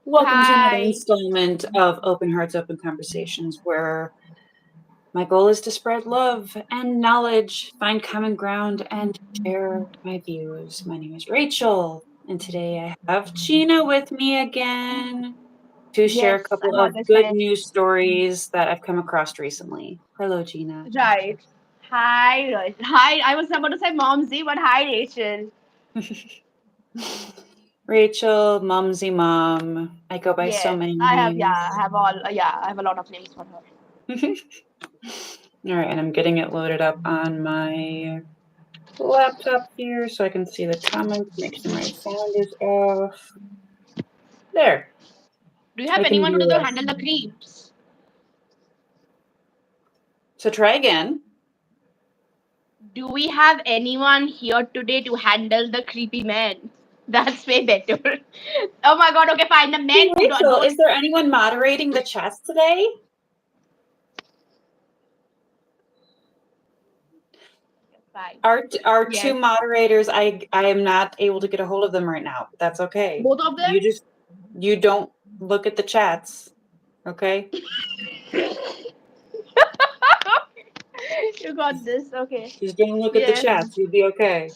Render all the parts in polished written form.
Welcome to another Hi. installment of Open Hearts, Open Conversations, where my goal is to spread love and knowledge, find common ground, and share my views. My name is Rachel, and today I have Gina with me again to share a Yes, couple I'm of always good here. news stories that I've come across recently. Hello, Gina. Right. Hi, Hi. I was about to say Momsy, but hi, Rachel. Rachel, Mumsy Mom. I go by so Yes, many I have. Yeah, names. I have all. Yeah, I have a lot of names for her. All right, and I'm getting it loaded up on my laptop here so I can see the comments, make sure my sound is off. There, Do you I have can anyone to do hear the us. handle the creeps? So try again. Do we have anyone here today to handle the creepy men? That's way better. Oh my God. Okay, fine. The Hey, men who Rachel, don't. is there anyone moderating the chats today? Fine. Our two Yes. moderators, I am not able to get a hold of them right now. But that's okay. Both of them. You don't look at the chats, okay? You got this. Okay. Just don't look at the Yes. chats. You'll be okay.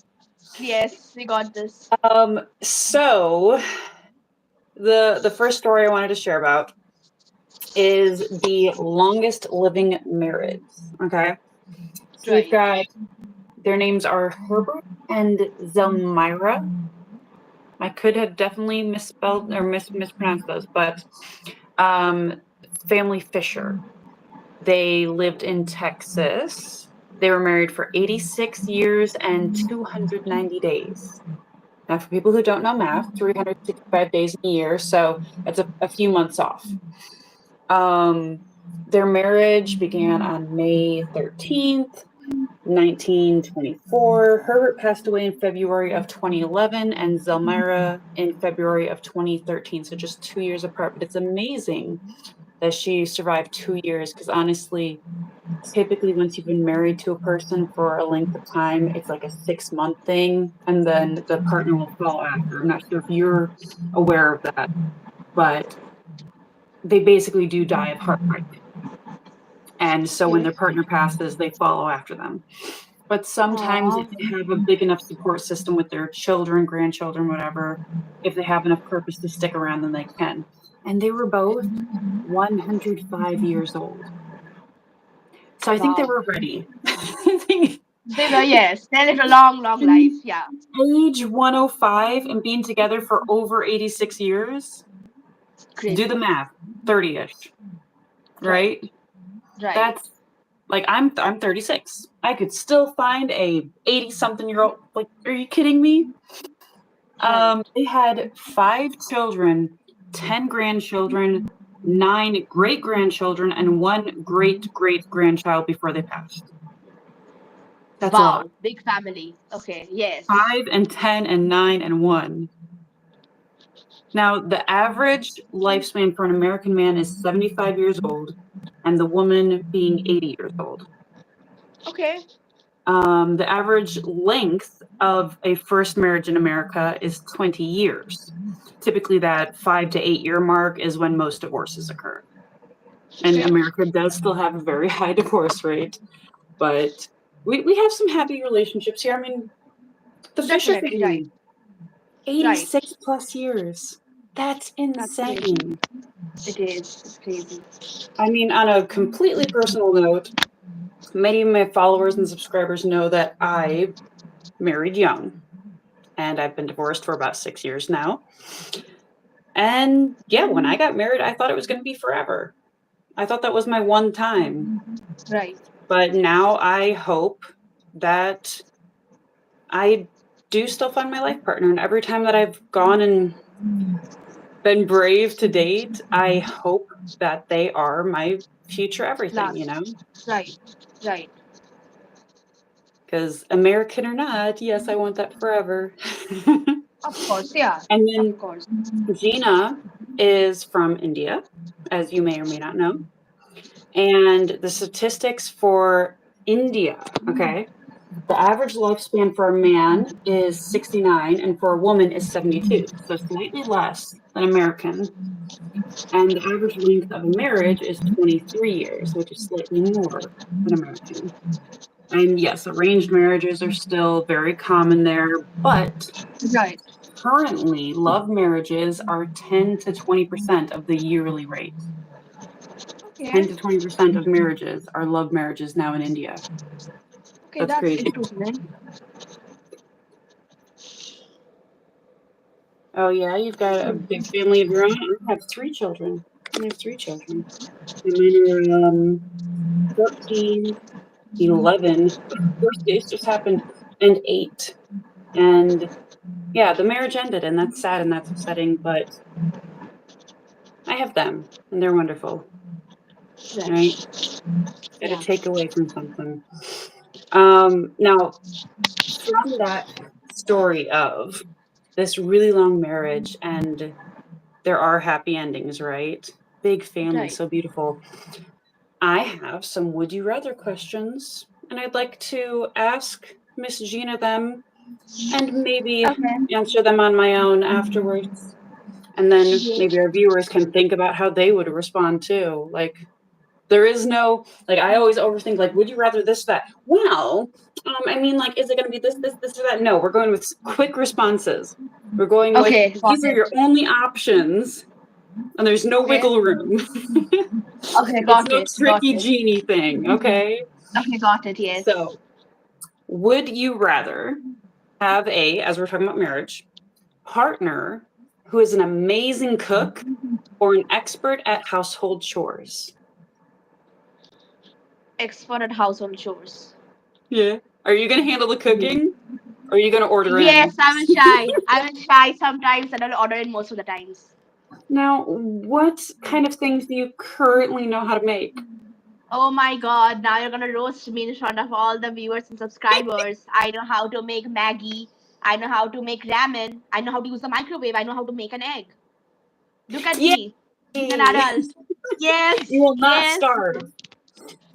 Yes, we got this. So the first story I wanted to share about is the longest living marriage. Okay. So we've Right. got their names are Herbert and Zelmira. I could have definitely misspelled or mispronounced those, but um, family Fisher. They lived in Texas. They were married for 86 years and 290 days. Now, for people who don't know math, 365 days in a year, so that's a few months off. Um, their marriage began on May 13th, 1924. Herbert passed away in February of 2011 and Zelmira in February of 2013. So just 2 years apart. But it's amazing that she survived 2 years because honestly, typically once you've been married to a person for a length of time, it's like a 6 month thing and then the partner will fall after. I'm not sure if you're aware of that, but they basically do die of heartbreak. And so when Okay. their partner passes, they follow after them. But sometimes if Aw. they have a big enough support system with their children, grandchildren, whatever, if they have enough purpose to stick around, then they can. And they were both 105 years old. So I think they Wow. were ready. I think They were, yes. They lived a long, long life. Yeah. age 105 and being together for over 86 years, do the Crazy. math, 30ish, Right. right? Right. That's like I'm 36. I could still find a 80 something year old. Like, are you kidding me? Right. They had 5 children, 10 grandchildren, 9 great grandchildren, and one great grandchild before they passed. That's a lot. Wow. Big family. Okay. Yes. 5 and 10 and 9 and 1. Now, the average lifespan for an American man is 75 years old, and the woman being 80 years old. Okay. The average length of a first marriage in America is 20 years. Typically, that 5 to 8 year mark is when most divorces occur. And Okay. America does still have a very high divorce rate, but we have some happy relationships here. I mean, the Fisher Definitely. Right. family, Right. 86 plus years. That's That's crazy. insane. It is. It's crazy. I mean, on a completely personal note, many of my followers and subscribers know that I married young and I've been divorced for about 6 years now. And yeah, when I got married, I thought it was going to be forever. I thought that was my one time. Right. But now I hope that I do still find my life partner. And every time that I've gone and been brave to date, I hope that they are my future everything, you know? Last. Right. Right. Because American or not, yes, I want that forever. Of course. Yeah. And Of then course. Gina is from India, as you may or may not know. And the statistics for India, okay? The average lifespan for a man is 69 and for a woman is 72, so slightly less than American. And the average length of a marriage is 23 years, which is slightly more than American. And yes, arranged marriages are still very common there, but Right. currently love marriages are 10 to 20% of the yearly rate. Okay. 10 to 20% of marriages are love marriages now in India. Okay, That's that's crazy. interesting. Oh yeah, you've got a big family of your own. I have 3 children. I have 3 children. And mine are 14, 11. Birthdays just happened, and 8. And yeah, the marriage ended, and that's sad and that's upsetting. But I have them, and they're wonderful. Right? Right. Got to Yeah. take away from something. Now, from that story of this really long marriage, and there are happy endings, right? Big family, Right. so beautiful. I have some would you rather questions, and I'd like to ask Miss Gina them and maybe Okay. answer them on my own afterwards. And then maybe Yes. our viewers can think about how they would respond too. Like, there is no, like, I always overthink, like, would you rather this, that? Well, I mean, like, is it going to be this, or that? No, we're going with quick responses. We're going with, Okay, got these are your it. only options, and there's no Okay. wiggle room. Okay, It's got no it. Got tricky it. genie thing, okay? Okay, got it. Yes. So, would you rather have as we're talking about marriage, partner who is an amazing cook or an expert at household chores? Expert at household chores. Yeah. Are you going to handle the Mhm. cooking or are you going to order Yes, in? I will shy. I will shy sometimes and I'll order in most of the times. Now, what kind of things do you currently know how to make? Oh my god, now you're gonna roast me in front of all the viewers and subscribers. I know how to make Maggie. I know how to make ramen. I know how to use the microwave. I know how to make an egg. Look at Yay! me, being an adult. You Yes, will not yes. starve.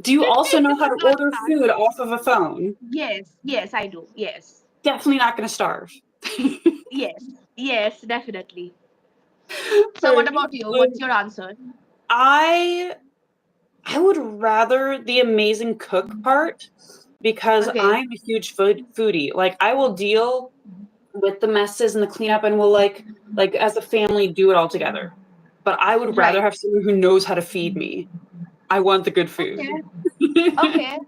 Do you also know how to Not order hard. food off of a phone? Yes, yes, I do. Yes, Definitely not going to starve. yes, yes, definitely. So, what Right. about you? What's your answer? I I would rather the amazing cook part because Okay, I'm a huge foodie. Like I will deal with the messes and the cleanup and we'll like as a family do it all together. But I would rather right. have someone who knows how to feed me. I want the good food. Okay, okay.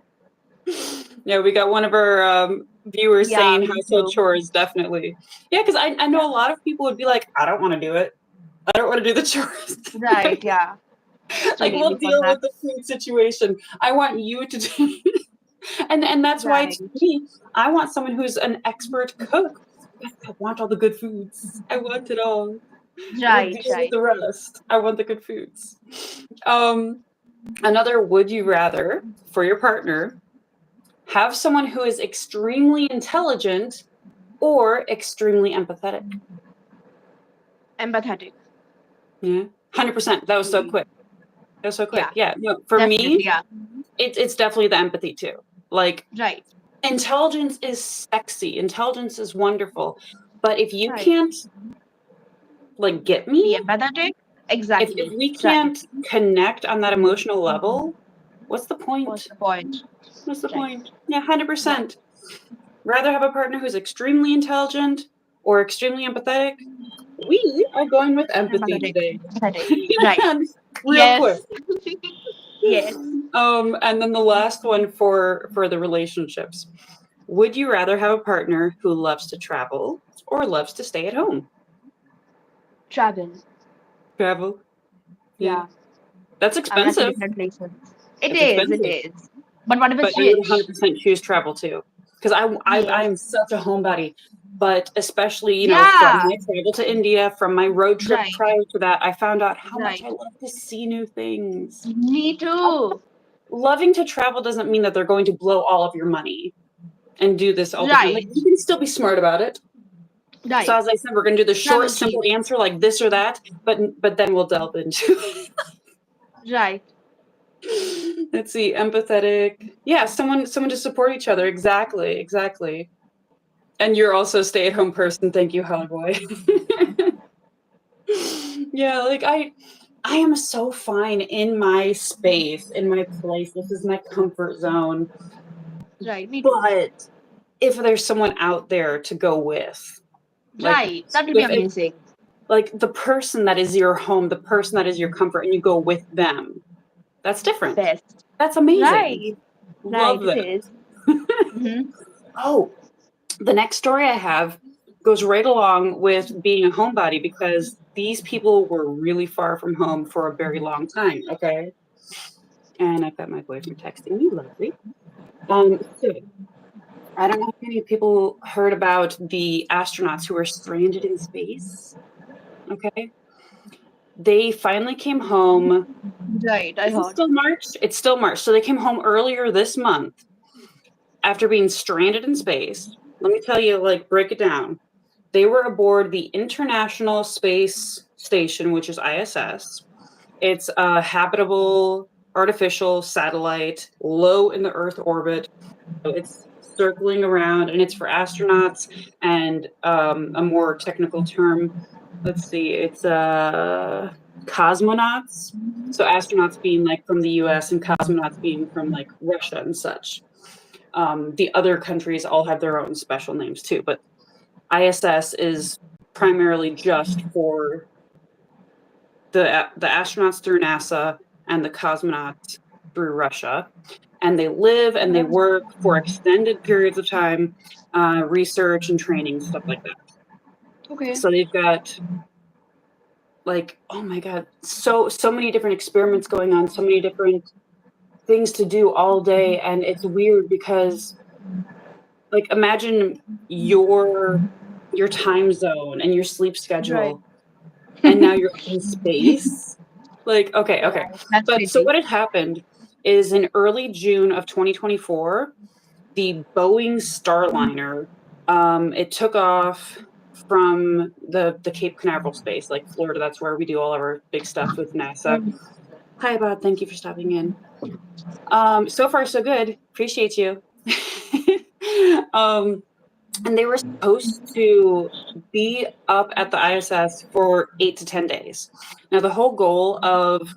Yeah, we got one of our viewers Yeah, saying me household too. chores definitely. Yeah, because I know a Yeah, lot of people would be like, I don't want to do it. I don't want to do the chores. right. Yeah, it's too Like lazy we'll for deal that. with the food situation. I want you to do and that's why Right, to me, I want someone who's an expert cook. I want all the good foods. I want it all. We'll right, deal with right. the rest. I want the good foods. Um, Another would you rather for your partner have someone who is extremely intelligent or extremely empathetic? Empathetic. Yeah, 100%. That was so Mm. quick. That was so quick. Yeah, Yeah, no, for me, definitely. Yeah, it's definitely the empathy too. Like right, intelligence is sexy. Intelligence is wonderful. But if you right. can't like get me, Be empathetic. if Exactly. we Right. can't connect on that emotional level, what's the What's point? the point? What's the Right, point? Yeah, right. 100%. Rather have a partner who's extremely intelligent or extremely empathetic. We are going with empathy Empathetic. today. Empathetic. Right. Real quick. Yes. Yes. And then the last one for the relationships. Would you rather have a partner who loves to travel or loves to stay at home? Travel. Travel. Yeah. Yeah. That's I wanna see expensive. different places. It It's is. It expensive. is. But what if But it's I would rich? 100% choose travel too. Because I'm Yes. such a homebody. But especially, from Yeah. my travel to India, from my road trip Right. prior to that, I found out how much Right. I love to see new things. Me too. Loving to travel doesn't mean that they're going to blow all of your money and do this all the time. Like Right. you can still be smart about it. So Right. as I said, we're going to do the short, Travel simple cheap. answer like this or that, but then we'll delve into it. Right. Let's see, empathetic. Yeah, someone to support each other. Exactly. And you're also a stay-at-home person. Thank you, Holly Boy. Yeah, like I am so fine in my space, in my place. This is my comfort zone. Right, me too. But if there's someone out there to go with, like Right, that will be if amazing. like the person that is your home, the person that is your comfort, and you go with them, that's different. Best. That's amazing. Right, right, Love it that. is. Mm-hmm. Oh, the next story I have goes right along with being a homebody because these people were really far from home for a very long time. Okay. And I've got my boyfriend texting me. Lovely. So I don't know if many people heard about the astronauts who were stranded in space. Okay. They finally came home. Right, I Is it heard. still March? It's still March. So they came home earlier this month after being stranded in space. Let me tell you, like, break it down. They were aboard the International Space Station, which is ISS. It's a habitable artificial satellite low in the Earth orbit. So it's circling around, and it's for astronauts. And a more technical term, let's see, it's cosmonauts. So astronauts being like from the US and cosmonauts being from like Russia and such. The other countries all have their own special names too, but ISS is primarily just for the astronauts through NASA and the cosmonauts through Russia, and they live and they work for extended periods of time, research and training, stuff like that. Okay. So they've got like, oh my god, so many different experiments going on, so many different things to do all day, and it's weird because like imagine your time zone and your sleep Right. schedule and now you're in space. Like, okay. Right, that's But so crazy. what had happened is in early June of 2024, the Boeing Starliner, it took off from the Cape Canaveral space, like Florida. That's where we do all of our big stuff with NASA. Hi, Bob. Thank you for stopping in. So far, so good. Appreciate you. um, and they were supposed to be up at the ISS for 8 to 10 days. Now, the whole goal of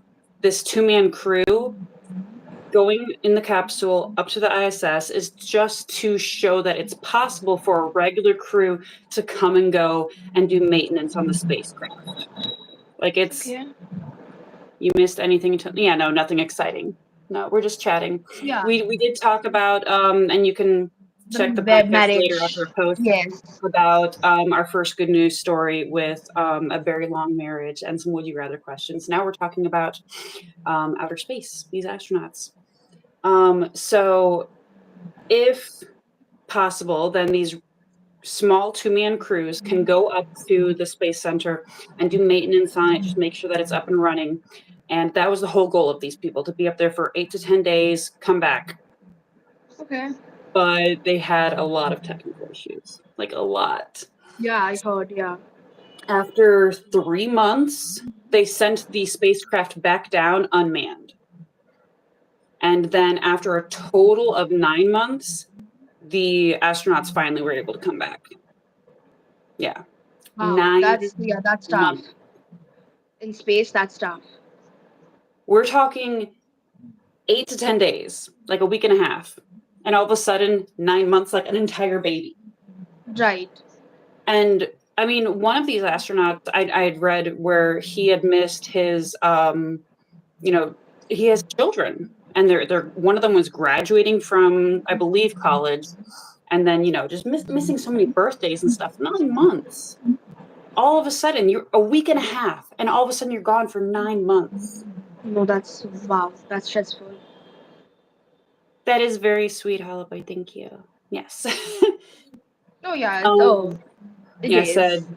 this two-man crew going in the capsule up to the ISS is just to show that it's possible for a regular crew to come and go and do maintenance on the spacecraft. Like it's Okay. you missed anything yeah, no, nothing exciting. No, we're just chatting. Yeah. We did talk about and you can check the The web podcast later marriage. after a post Yes. about our first good news story with a very long marriage and some would you rather questions. Now we're talking about outer space, these astronauts. So if possible, then these small two-man crews can go up to the space center and do maintenance on it, just make sure that it's up and running. And that was the whole goal of these people, to be up there for 8 to 10 days, come back. Okay. But they had a lot of technical issues, like a lot. Yeah, I heard. Yeah. After 3 months, they sent the spacecraft back down unmanned. And then after a total of 9 months, the astronauts finally were able to come back. Yeah. Wow. Nine That's tough. months. In space, that's tough. We're talking 8 to 10 days, like a week and a half. And all of a sudden, 9 months, like an entire baby. Right. And I mean, one of these astronauts I had read where he had missed his, you know, he has children, and they're one of them was graduating from, I believe, college, and then just missing so many birthdays and stuff. 9 months. All of a sudden, you're a week and a half, and all of a sudden, you're gone for 9 months. No, that's wow. That's stressful. That is very sweet, Holloway. Thank you. Yes. Oh yeah. Oh, um, it yeah, said, is.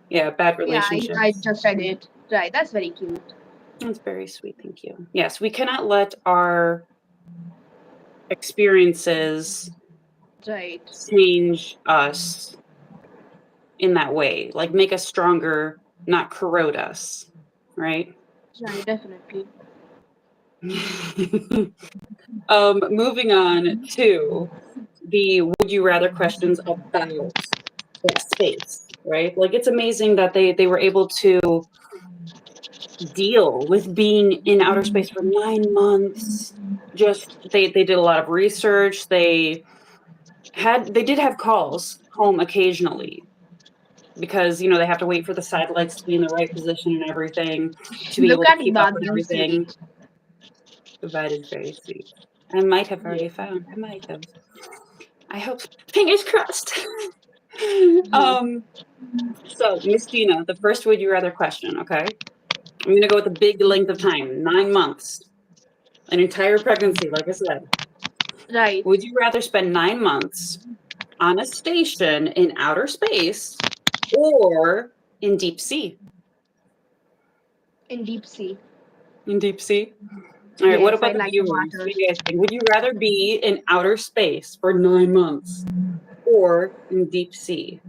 yeah, bad Yeah, I relationships. just read it. Right. That's very cute. That's very sweet. Thank you. Yes, we cannot let our experiences Right. change us in that way, like make us stronger, not corrode us, right? Right. Definitely. Moving on to the would you rather questions about space, right? Like it's amazing that they were able to deal with being in outer space for 9 months. Just they did a lot of research. They did have calls home occasionally because they have to wait for the satellites to be in the right position and everything to be Look able to at keep up that with being everything. sweet. That is very sweet. I might have Yes. already found. I might have. I hope. Fingers crossed. Yes. So, Miss Gina, the first would you rather question, okay? I'm going to go with a big length of time, 9 months, an entire pregnancy, like I said. Right. Would you rather spend 9 months on a station in outer space or in deep sea? In deep sea. In deep sea? All right, what Yes, I about the like the viewers? What waters. do you guys think? Would you rather be in outer space for 9 months or in deep sea?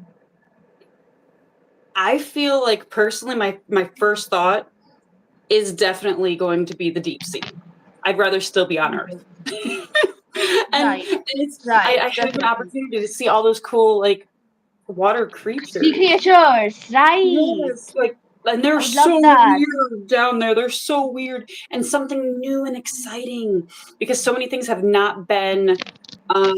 I feel like personally, my first thought is definitely going to be the deep sea. I'd rather still be on Earth. and Right. it's Right. I have an Definitely. opportunity to see all those cool like water Sea creatures. creatures. Right. Yes, like and they're I would love so that. weird down there. They're so weird and something new and exciting because so many things have not been um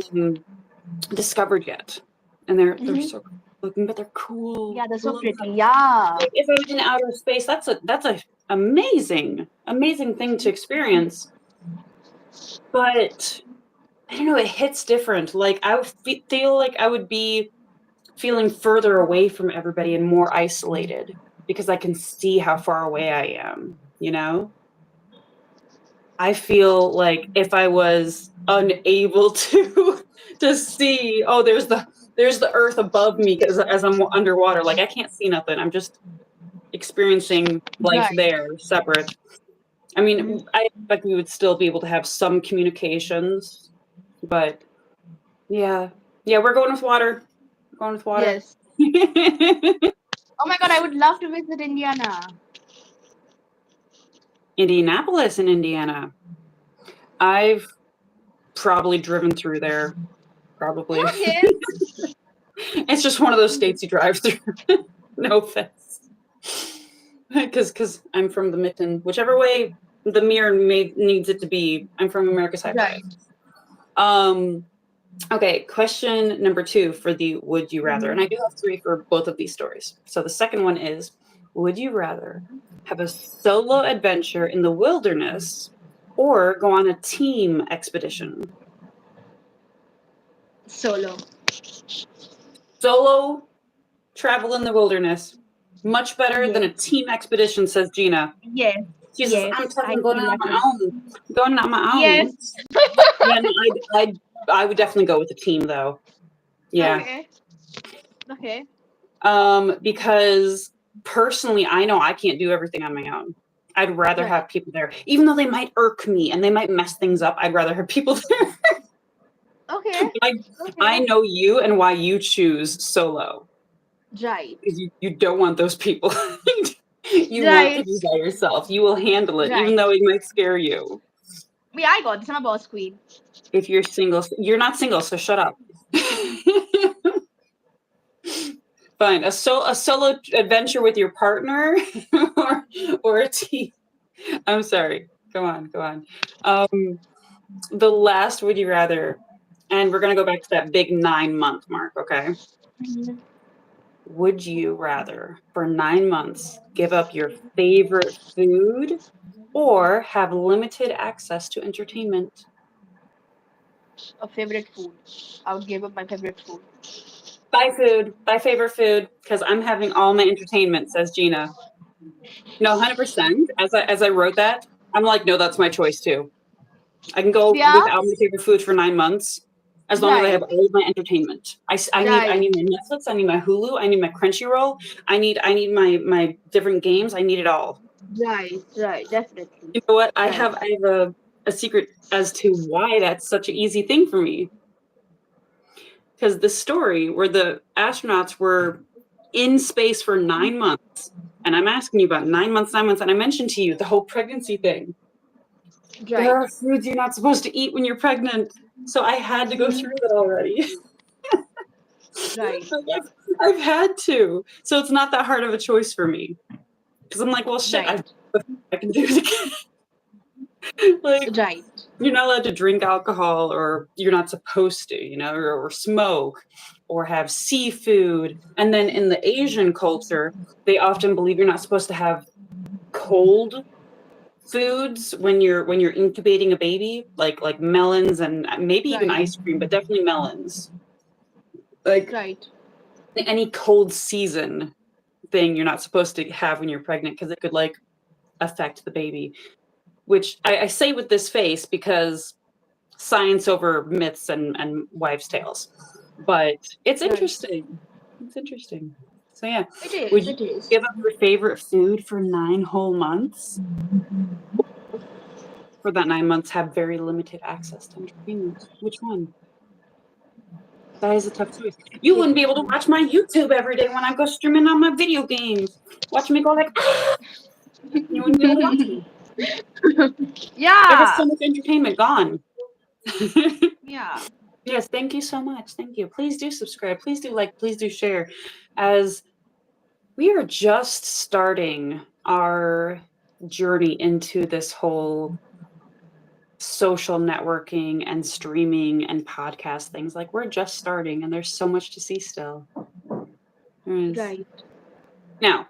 discovered yet. And they're Hmm. so cool looking, but they're cool. Yeah, they're I so love pretty. them. Yeah. Like if I was in outer space, that's a amazing thing to experience. But I don't know, it hits different. Like I would feel like I would be feeling further away from everybody and more isolated because I can see how far away I am, you know? I feel like if I was unable to see, oh, there's the earth above me as I'm underwater. Like I can't see nothing. I'm just experiencing life Right. there, separate. I Mhm. mean, I expect we would still be able to have some communications, but yeah. Yeah, we're going with water. We're going with water. Yes. Oh my God, I would love to visit Indiana. Indianapolis in Indiana. I've probably driven through there. Probably. Okay. It's just one of those states you drive through. No offense. Because I'm from the mitten. Whichever way the mirror needs it to be, I'm from America's High Five. Right. Um, okay, question number 2 for the would you rather. And I do have 3 for both of these stories. So the second one is would you rather have a solo adventure in the wilderness or go on a team expedition? Solo. Solo travel in the wilderness. Much better than Yes. a team expedition, says Gina. Yes. She says, I'm Yes. tough. I I'm going feel out on that my too. own. I'm going out on my Yes. own. Yeah, no, I would definitely go with the team though. Yeah. Okay. Okay. Because personally, I know I can't do everything on my own. I'd rather Right. have people there, even though they might irk me and they might mess things up. I'd rather have people there. Okay. I, Okay. I know you and why you choose solo Right. because you don't want those people. You want to Right. be by yourself. You will handle it, even Right. though it might scare you. Yeah, I got this. I'm a boss queen. If you're single, you're not single, so shut up. Fine, a solo adventure with your partner, or a team. I'm sorry. Go on, go on. The last would you rather, and we're gonna go back to that big 9 month mark. Okay. Mhm. Would you rather, for 9 months, give up your favorite food or have limited access to entertainment? A favorite food. I would give up my favorite food. Buy food, buy favorite food, because I'm having all my entertainment, says Gina. No, 100%. As I wrote that, I'm like, no, that's my choice too. I can go Yeah. without my favorite food for 9 months, as long as I have Right. all of my entertainment. I need Right. my Netflix, I need my Hulu, I need my Crunchyroll, I need my different games, I need it all. Right. Right. Definitely. You know what? I Right. have I have a secret as to why that's such an easy thing for me. Because the story where the astronauts were in space for 9 months, and I'm asking you about 9 months, 9 months, and I mentioned to you the whole pregnancy thing. there Right. are foods you're not supposed to eat when you're pregnant. So I had to go Hmm. through it already. Right. Like, I've had to. So it's not that hard of a choice for me. Because I'm like, well, shit, Right. I can do it again. Like, Right. you're not allowed to drink alcohol, or you're not supposed to, or smoke or have seafood. And then in the Asian culture, they often believe you're not supposed to have cold foods when you're incubating a baby, like melons and maybe even Right. ice cream, but definitely melons. Like Right. any cold season thing you're not supposed to have when you're pregnant because it could like affect the baby. Which I say with this face because science over myths and wives' tales. But it's Right. interesting. It's interesting. So yeah. It Would is. you It is. give up your favorite food for 9 whole months? For that 9 months, have very limited access to entertainment. Which one? That is a tough choice. You wouldn't be able to watch my YouTube every day when I go streaming on my video games. Watch me go like, ah! You wouldn't be able to watch me. There was Yeah. so much entertainment gone. Yeah. Yes, thank you so much. Thank you. Please do subscribe. Please do like. Please do share. As we are just starting our journey into this whole social networking and streaming and podcast things. Like we're just starting, and there's so much to see still. There is. Right. Now,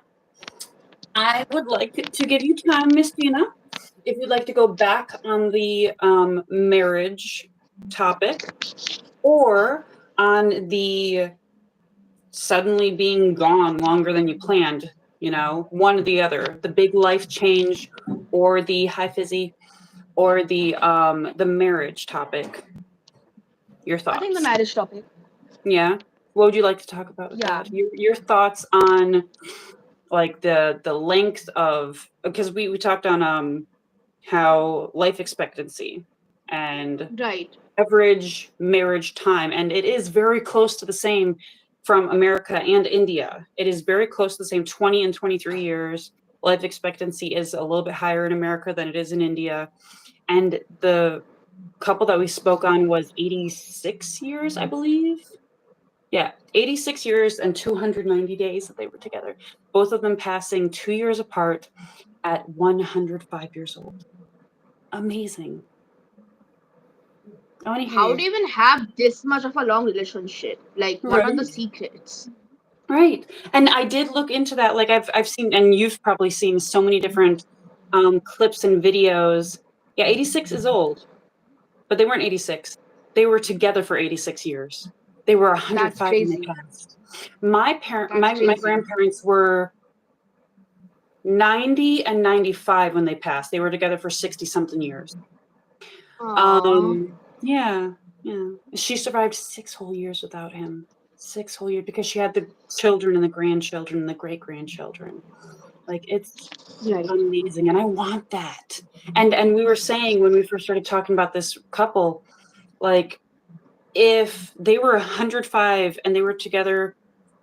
I would like to give you time, Miss Gina, if you'd like to go back on the marriage topic or on the suddenly being gone longer than you planned, one or the other, the big life change or the high fizzy or the marriage topic. Your I think the thoughts? marriage topic. Yeah. What would you like to talk about with Yeah. that? Your thoughts on like the length of, because we talked on how life expectancy and Right. average marriage time, and it is very close to the same from America and India. It is very close to the same, 20 and 23 years. Life expectancy is a little bit higher in America than it is in India. And the couple that we spoke on was 86 years, I believe. Yeah, 86 years and 290 days that they were together. Both of them passing 2 years apart at 105 years old. Amazing. I want to hear How you. do you even have this much of a long relationship? Like, what are the Right. secrets? Right. And I did look into that. Like I've seen, and you've probably seen so many different clips and videos. Yeah, 86 is old, but they weren't 86. They were together for 86 years. They were That's 105 when they crazy. passed. My parent, That's my crazy. grandparents were 90 and 95 when they passed. They were together for 60 something years. Aww. Yeah, yeah. She survived 6 whole years without him. 6 whole years because she had the children and the grandchildren and the great grandchildren. Like it's Right. amazing, and I want that. And we were saying when we first started talking about this couple, like if they were 105 and they were together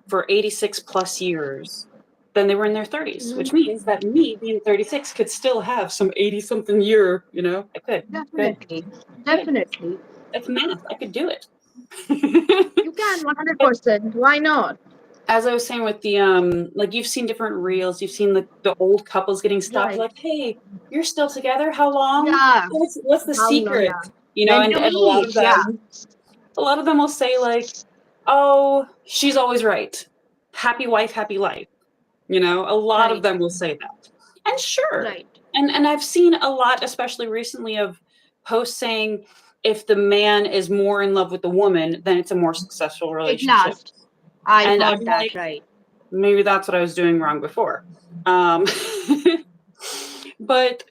for 86 plus years, then they were in their 30s, which Mhm. means that me being 36 could still have some 80 something year, I could. Good. Definitely. Good. Definitely. That's math. I could do it. You can But 100%. Why not? as I was saying with the like you've seen different reels, you've seen the old couples getting stopped, Right. like, hey, you're still together? How long? Yeah. What's the How long? secret? Yeah. And When to and meet? Yeah. a lot of them will say like, oh, she's always right. Happy wife, happy life. A lot of Right. them will say that. And sure. Right. And I've seen a lot, especially recently, of posts saying if the man is more in love with the woman, then it's a more successful It relationship. lasts. I And I'm heard that. like, Right. maybe that's what I was doing wrong before. Um, but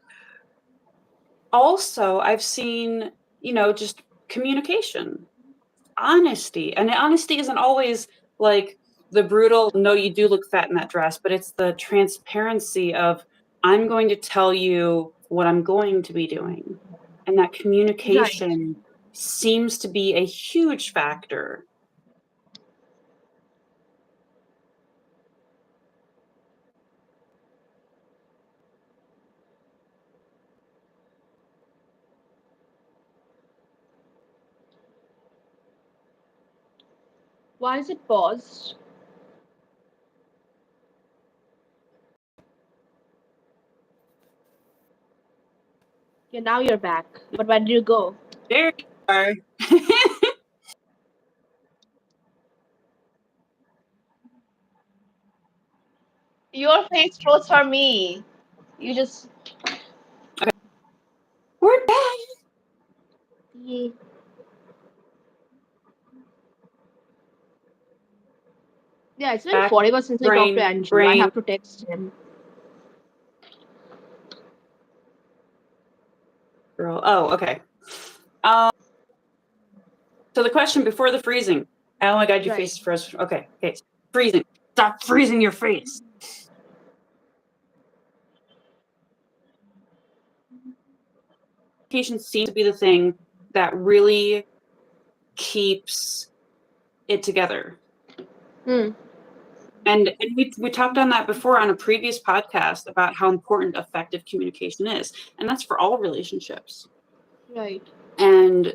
also, I've seen, just communication, honesty. And honesty isn't always like the brutal, no, you do look fat in that dress, but it's the transparency of, I'm going to tell you what I'm going to be doing. And that Right. communication seems to be a huge factor. Why is it paused? Yeah, now you're back. But where did you go? There you are. Your face froze for me. You just. We're back. Yeah, yeah, it's been Back. forever since I talked to Andrew. I Brain. have to text him. Girl. Oh, okay. Um. So the question before the freezing. Oh my God, your Right. face is froze. Okay. Okay. Freezing. Stop freezing your face. Communication seems to be the thing that really keeps it together. Hmm. And we talked on that before on a previous podcast about how important effective communication is. And that's for all relationships. Right. And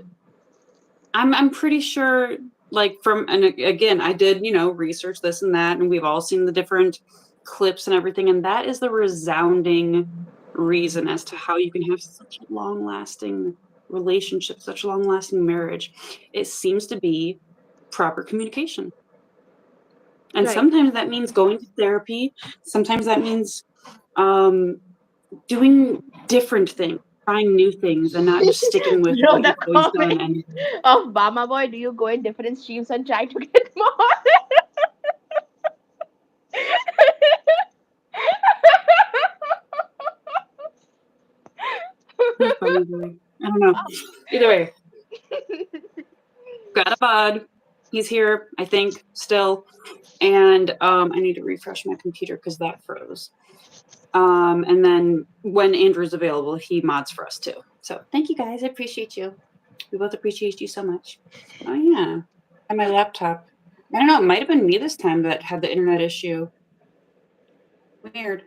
I'm pretty sure, like, from, and again, I did, research this and that, and we've all seen the different clips and everything, and that is the resounding reason as to how you can have such a long lasting relationship, such a long lasting marriage. It seems to be proper communication. And Right. sometimes that means going to therapy. Sometimes that means um, doing different things, trying new things, and not just sticking with Bro, what the you've always done. comment And of Bama Boy, do you go in different streams and try to get more? he's funny boy. I don't know. Either way, got a bud. He's here, I think, still. And I need to refresh my computer because that froze. And then when Andrew's available, he mods for us too. So thank you guys. I appreciate you. We both appreciate you so much. Oh yeah. And my laptop. I don't know, it might have been me this time that had the internet issue. Weird.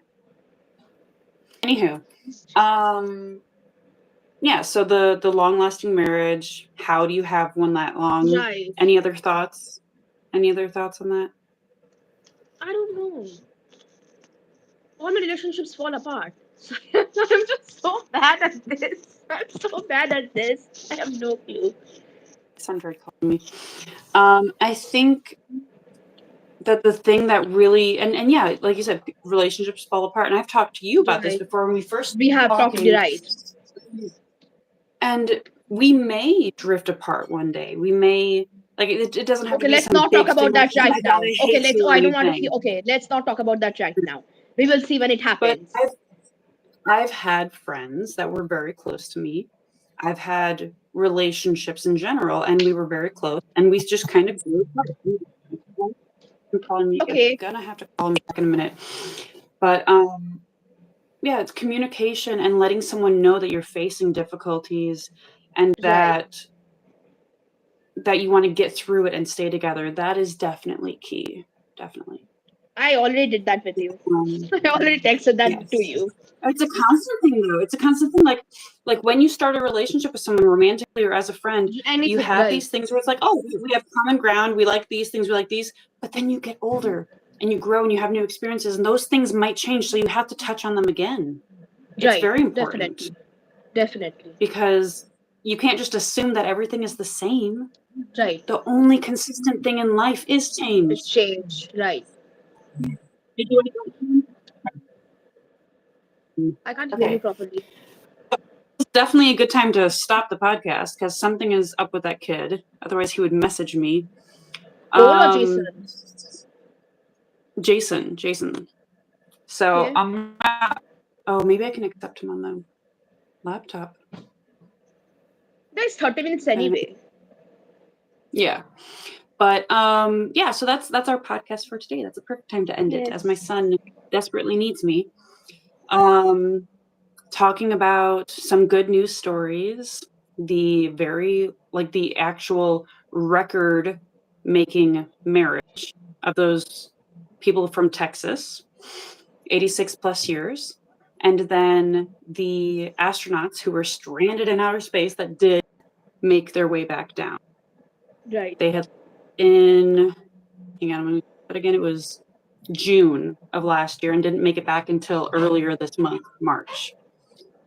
Anywho. Um yeah, so the long lasting marriage, how do you have one that long? Right. Any other thoughts? Any other thoughts on that? I don't know. All my relationships fall apart. I'm just so bad at this. I'm so bad at this. I have no clue. Sandra calling me. I think that the thing that really and yeah, like you said, relationships fall apart. And I've talked to you about this Right. before when we first We have started talked talking. right. And we may drift apart one day. We may like it doesn't have to Okay, be let's some not talk big thing about like, that oh right my God, now. I Okay, hate let's. you Oh, or I don't want to hear. anything. Okay, let's not talk about that right now. We will see when it But happens. I've had friends that were very close to me. I've had relationships in general, and we were very close, and we just kind of grew apart. I'm calling me. I'm Okay. gonna have to call him back in a minute. But yeah, it's communication and letting someone know that you're facing difficulties and Right. that you want to get through it and stay together. That is definitely key. Definitely. I already did that with you. Um, I already texted that to yes. you. It's a constant thing though. It's a constant thing. Like when you start a relationship with someone romantically or as a friend, you Anything. have Right. these things where it's like, oh, we have common ground. We like these things. We like these. But then you get older and you grow and you have new experiences, and those things might change. So you have to touch on them again. It's Right. very important Definitely. Definitely. because you can't just assume that everything is the same. Right. The only consistent thing in life is It's change. changed. Right. Did you want to I can't hear you Okay. properly. It's definitely a good time to stop the podcast because something is up with that kid. Otherwise, he would message me. Cole or Jason? Um, Jason. So Okay. I'm not, oh, maybe I can accept him on the laptop. There's 30 minutes And anyway. yeah. But yeah, so that's our podcast for today. That's a perfect time to end it as my Yes. son desperately needs me. Um, talking about some good news stories, the actual record making marriage of those people from Texas, 86 plus years, and then the astronauts who were stranded in outer space that did make their way back down. Right. They had in hang on, but again, it was June of last year and didn't make it back until earlier this month, March.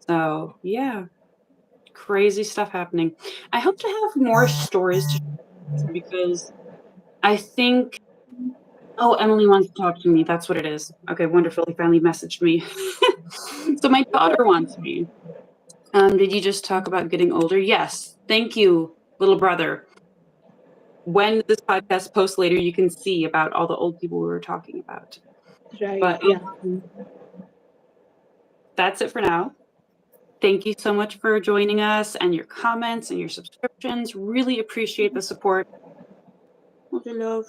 So yeah, crazy stuff happening. I hope to have more stories to share because I think. Oh, Emily wants to talk to me. That's what it is. Okay, wonderful. He finally messaged me. So my daughter wants me. Did you just talk about getting older? Yes. Thank you, little brother. When this podcast posts later, you can see about all the old people we were talking about. Right. But Yeah. that's it for now. Thank you so much for joining us and your comments and your subscriptions. Really appreciate the support. Oh, the love.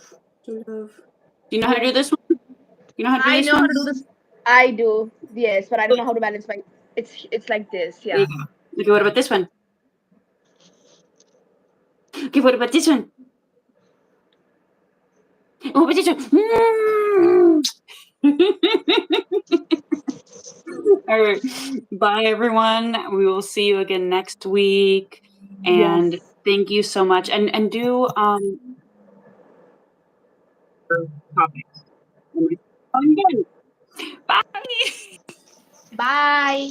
The love. Do you know how to do this one? You know how to do I this know how one? to do this. I do. Yes, but I don't know how to balance my. It's like this. There you Yeah. go. Okay, what about this one? Okay, what about this one? What about this one? All right. Bye, everyone. We will see you again next week. And Yes. thank you so much. And do topics. Again. Bye. Bye.